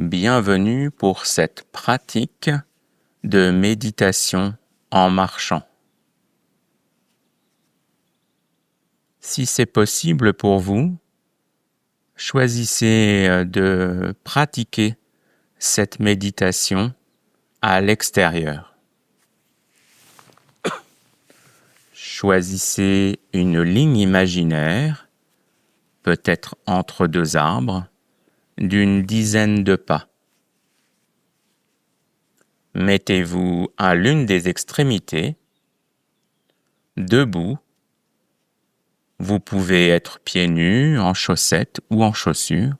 Bienvenue pour cette pratique de méditation en marchant. Si c'est possible pour vous, choisissez de pratiquer cette méditation à l'extérieur. Choisissez une ligne imaginaire, peut-être entre deux arbres, d'une dizaine de pas. Mettez-vous à l'une des extrémités, debout. Vous pouvez être pieds nus, en chaussettes ou en chaussures.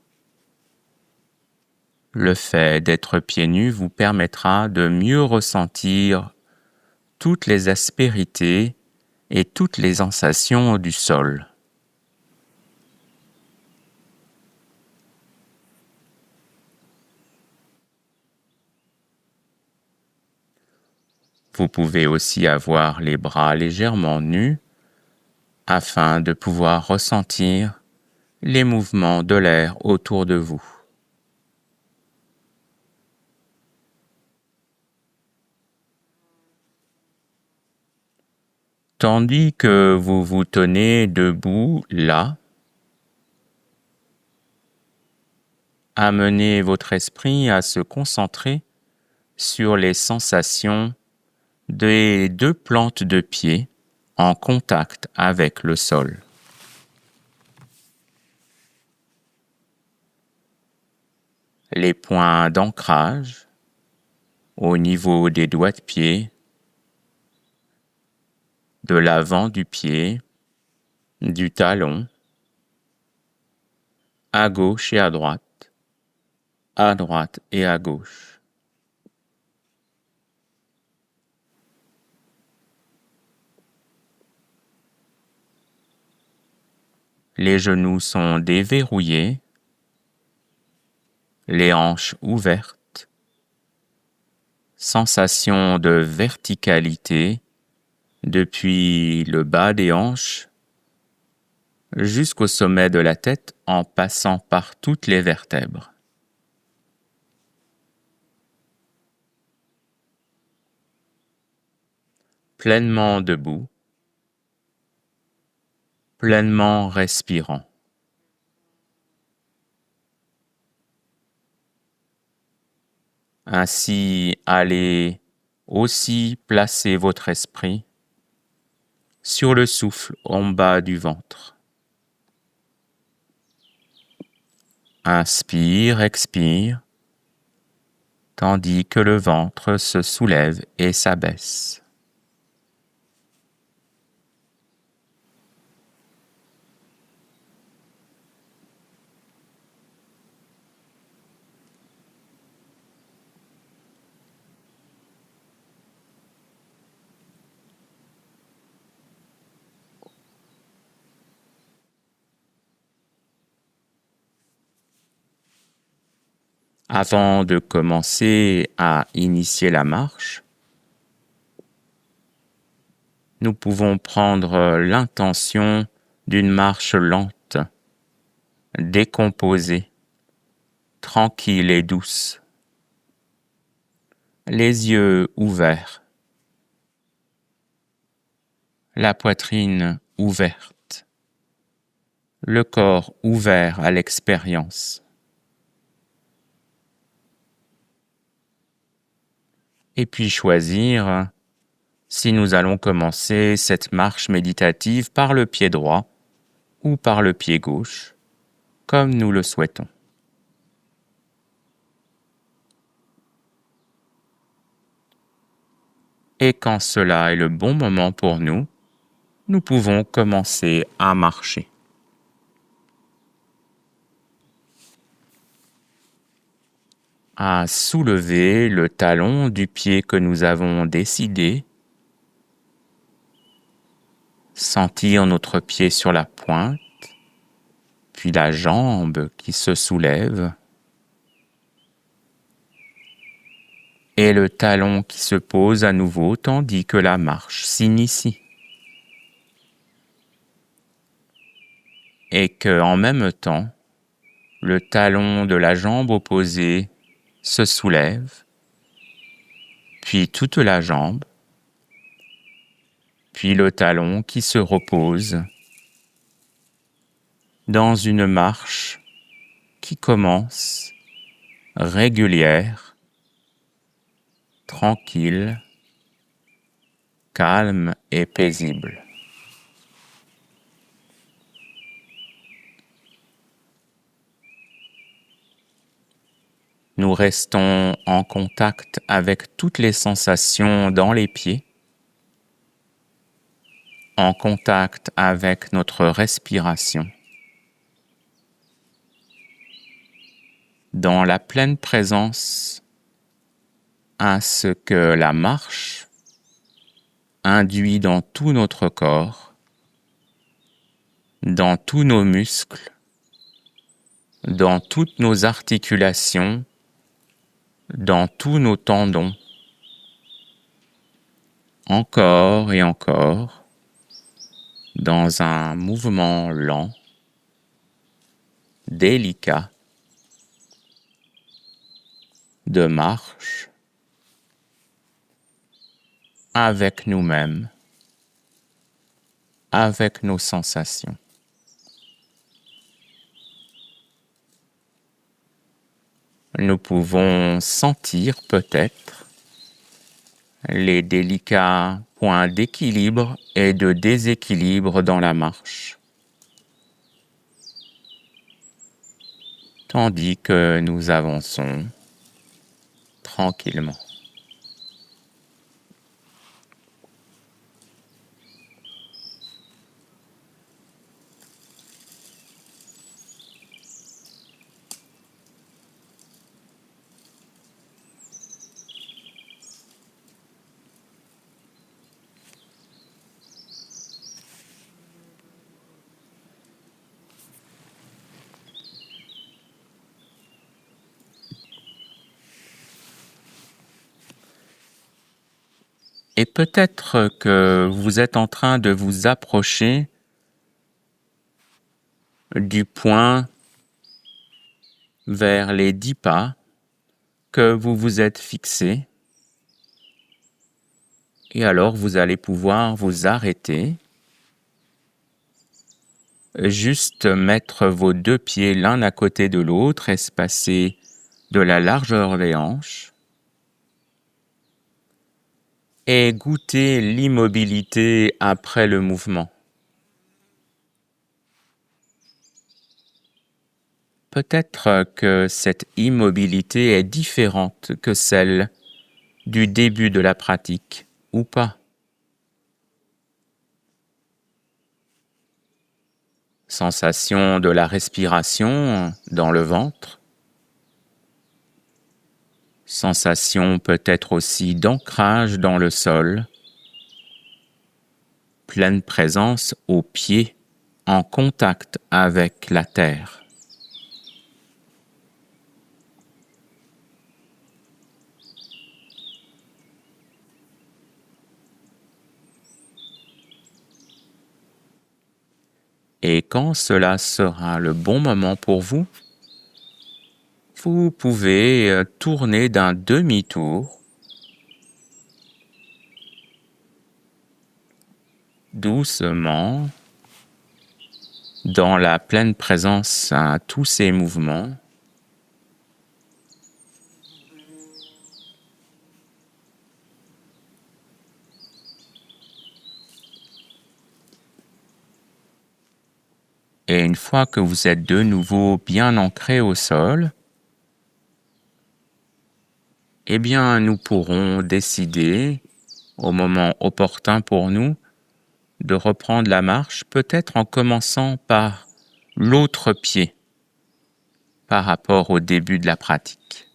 Le fait d'être pieds nus vous permettra de mieux ressentir toutes les aspérités et toutes les sensations du sol. Vous pouvez aussi avoir les bras légèrement nus afin de pouvoir ressentir les mouvements de l'air autour de vous. Tandis que vous vous tenez debout là, amenez votre esprit à se concentrer sur les sensations des deux plantes de pied en contact avec le sol. Les points d'ancrage au niveau des doigts de pied, de l'avant du pied, du talon, à gauche et à droite et à gauche. Les genoux sont déverrouillés, les hanches ouvertes, sensation de verticalité depuis le bas des hanches jusqu'au sommet de la tête en passant par toutes les vertèbres. Pleinement debout, pleinement respirant. Ainsi, allez aussi placer votre esprit sur le souffle en bas du ventre. Inspire, expire, tandis que le ventre se soulève et s'abaisse. Avant de commencer à initier la marche, nous pouvons prendre l'intention d'une marche lente, décomposée, tranquille et douce. Les yeux ouverts, la poitrine ouverte, le corps ouvert à l'expérience. Et puis choisir si nous allons commencer cette marche méditative par le pied droit ou par le pied gauche, comme nous le souhaitons. Et quand cela est le bon moment pour nous, nous pouvons commencer à marcher. À soulever le talon du pied que nous avons décidé, sentir notre pied sur la pointe, puis la jambe qui se soulève, et le talon qui se pose à nouveau tandis que la marche s'initie. Et que, en même temps, le talon de la jambe opposée se soulève, puis toute la jambe, puis le talon qui se repose dans une marche qui commence régulière, tranquille, calme et paisible. Nous restons en contact avec toutes les sensations dans les pieds, en contact avec notre respiration, dans la pleine présence à ce que la marche induit dans tout notre corps, dans tous nos muscles, dans toutes nos articulations, dans tous nos tendons, encore et encore, dans un mouvement lent, délicat, de marche avec nous-mêmes, avec nos sensations. Nous pouvons sentir peut-être les délicats points d'équilibre et de déséquilibre dans la marche, tandis que nous avançons tranquillement. Et peut-être que vous êtes en train de vous approcher du point vers les 10 pas que vous vous êtes fixé. Et alors vous allez pouvoir vous arrêter, juste mettre vos 2 pieds l'un à côté de l'autre, espacés de la largeur des hanches, et goûter l'immobilité après le mouvement. Peut-être que cette immobilité est différente que celle du début de la pratique, ou pas. Sensation de la respiration dans le ventre. Sensation peut-être aussi d'ancrage dans le sol. Pleine présence aux pieds en contact avec la terre. Et quand cela sera le bon moment pour vous, vous pouvez tourner d'un demi-tour, doucement, dans la pleine présence à tous ces mouvements. Et une fois que vous êtes de nouveau bien ancré au sol, eh bien, nous pourrons décider, au moment opportun pour nous, de reprendre la marche, peut-être en commençant par l'autre pied par rapport au début de la pratique.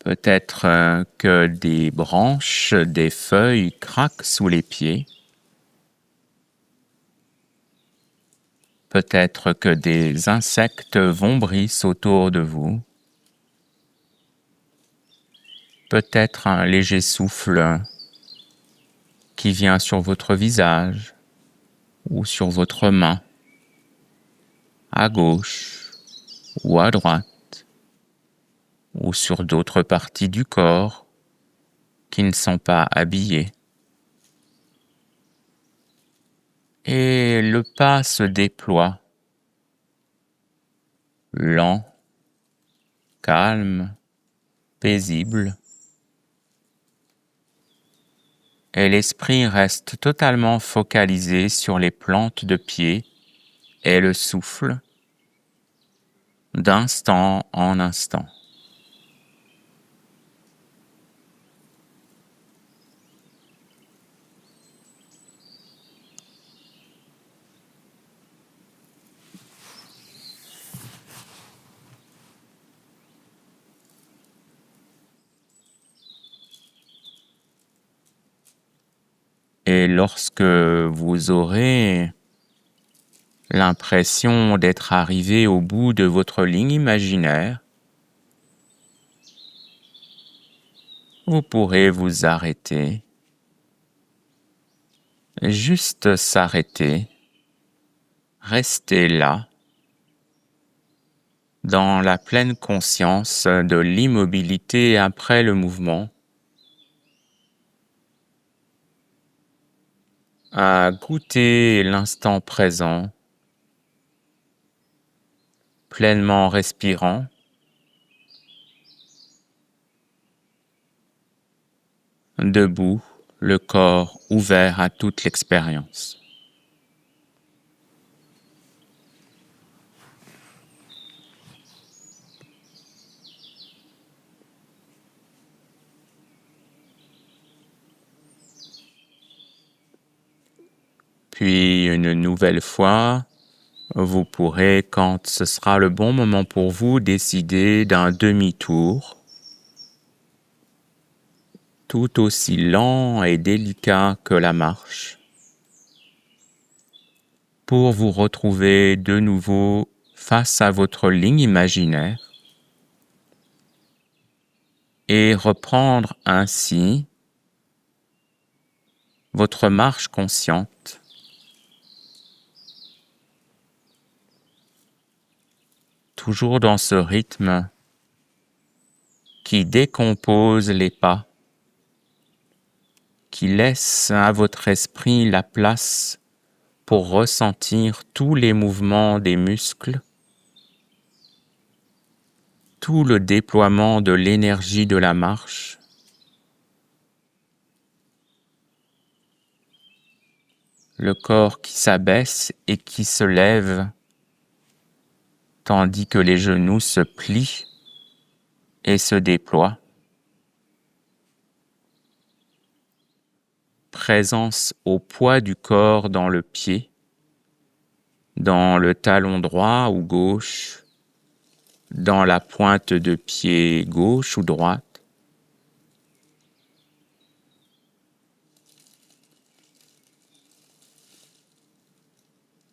Peut-être que des branches, des feuilles craquent sous les pieds. Peut-être que des insectes vombrissent autour de vous. Peut-être un léger souffle qui vient sur votre visage ou sur votre main, à gauche ou à droite, ou sur d'autres parties du corps qui ne sont pas habillées. Et le pas se déploie, lent, calme, paisible. Et l'esprit reste totalement focalisé sur les plantes de pied et le souffle, d'instant en instant. Et lorsque vous aurez l'impression d'être arrivé au bout de votre ligne imaginaire, vous pourrez vous arrêter, juste s'arrêter, rester là, dans la pleine conscience de l'immobilité après le mouvement, à goûter l'instant présent, pleinement respirant, debout, le corps ouvert à toute l'expérience. Puis une nouvelle fois, vous pourrez, quand ce sera le bon moment pour vous, décider d'un demi-tour, tout aussi lent et délicat que la marche, pour vous retrouver de nouveau face à votre ligne imaginaire et reprendre ainsi votre marche consciente, toujours dans ce rythme qui décompose les pas, qui laisse à votre esprit la place pour ressentir tous les mouvements des muscles, tout le déploiement de l'énergie de la marche, le corps qui s'abaisse et qui se lève, tandis que les genoux se plient et se déploient. Présence au poids du corps dans le pied, dans le talon droit ou gauche, dans la pointe de pied gauche ou droite.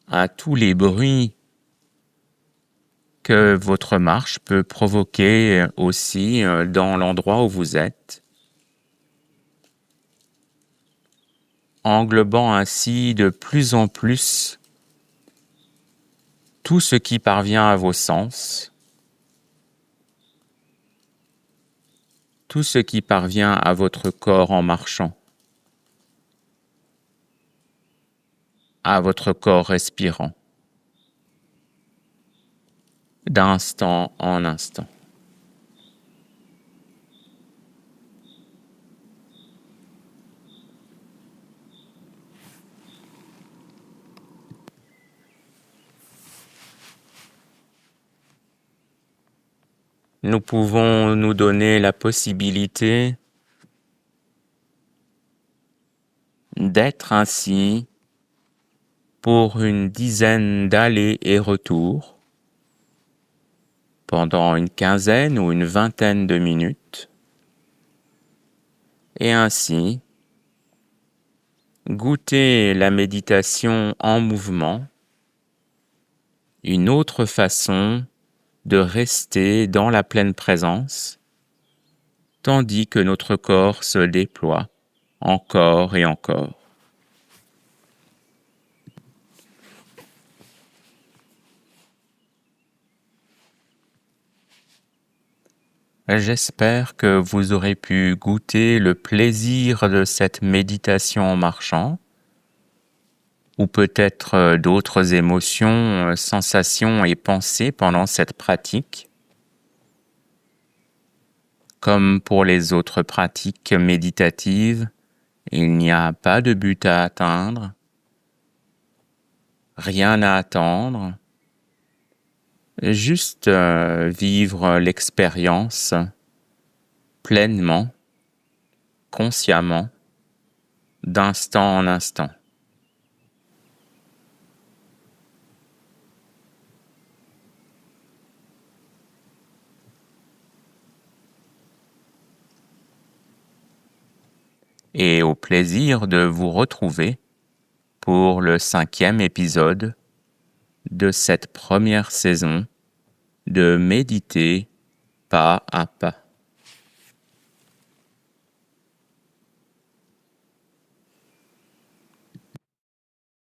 À tous les bruits que votre marche peut provoquer aussi dans l'endroit où vous êtes, englobant ainsi de plus en plus tout ce qui parvient à vos sens, tout ce qui parvient à votre corps en marchant, à votre corps respirant, d'instant en instant. Nous pouvons nous donner la possibilité d'être ainsi pour une dizaine d'allers et retours pendant une quinzaine ou une vingtaine de minutes, et ainsi goûter la méditation en mouvement une autre façon de rester dans la pleine présence, tandis que notre corps se déploie encore et encore. J'espère que vous aurez pu goûter le plaisir de cette méditation en marchant, ou peut-être d'autres émotions, sensations et pensées pendant cette pratique. Comme pour les autres pratiques méditatives, il n'y a pas de but à atteindre, rien à attendre, juste vivre l'expérience pleinement, consciemment, d'instant en instant. Et au plaisir de vous retrouver pour le 5e épisode de cette première saison de Méditer pas à pas.